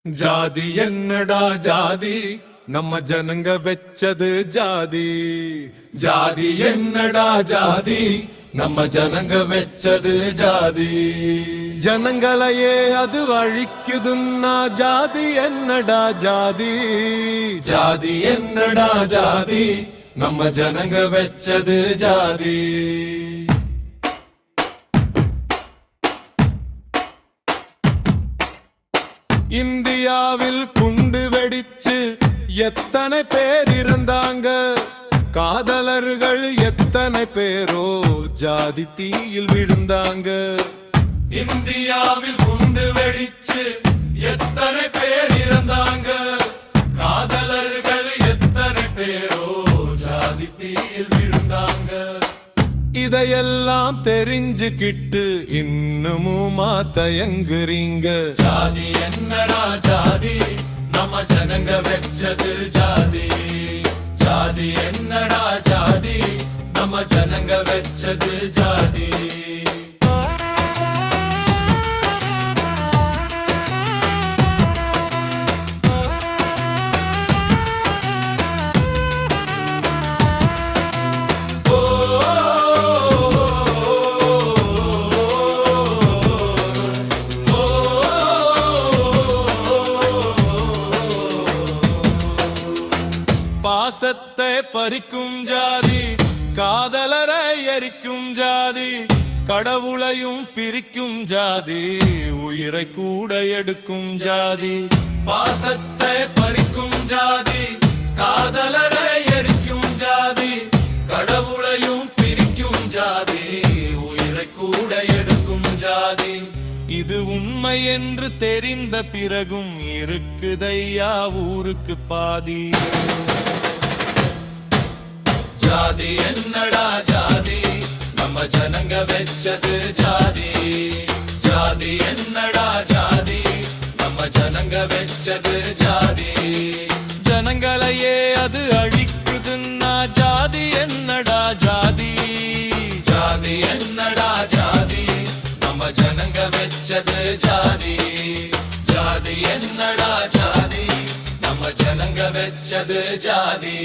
ஜாதி என்னடா ஜாதி நம்ம ஜனங்க வெச்சது ஜாதி. ஜாதி என்னடா ஜாதி நம்ம ஜனங்க வெச்சது ஜாதி. ஜனங்களையே அது அழிக்குதுன்னா ஜாதி என்னடா ஜாதி. ஜாதி என்னடா ஜாதி நம்ம ஜனங்க வெச்சது ஜாதி. இந்தியாவில் குண்டு வெடிச்சு எத்தனை பேர் இருந்தாங்க. காதலர்கள் எத்தனை பேரோ ஜாதி தீயில் விழுந்தாங்க. இந்தியாவில் குண்டு வெடிச்சு எத்தனை பேர் இருந்தாங்க. காதலர்கள் எத்தனை பேரோ ஜாதி தீயில் விழுந்தாங்க. இதையெல்லாம் தெரிஞ்சுக்கிட்டு இன்னமுமா தயங்குறீங்க. ஜாதி என்னடா ஜாதி நம்ம ஜனங்க வெச்சது ஜாதி. ஜாதி என்னடா ஜாதி நம்ம ஜனங்க வெச்சது ஜாதி. பாசத்தை பறிக்கும் ஜாதி, காதலரை எரிக்கும் ஜாதி, கடவுளையும் பிரிக்கும் ஜாதி, உயிரை கூட எடுக்கும் ஜாதி. பாசத்தை பறிக்கும் ஜாதி, காதலரை எரிக்கும் ஜாதி, கடவுளையும் பிரிக்கும் ஜாதி, உயிரை கூட எடுக்கும் ஜாதி. இது உண்மை என்று தெரிந்த பிறகும் இருக்குதையா ஊருக்கு பாதி. ஜாதி என்னடா ஜாதி நம்ம ஜனங்க வெச்சது ஜாதி. ஜாதி என்னடா ஜாதி நம்ம ஜனங்க வெச்சது ஜாதி. ஜனங்களையே அது அழிக்குதுன்னா ஜாதி என்னடா ஜாதி. ஜாதி என்னடா ஜாதி நம்ம ஜனங்க வெச்சது ஜாதி. ஜாதி என்னடா ஜாதி நம்ம ஜனங்க வெச்சது ஜாதி.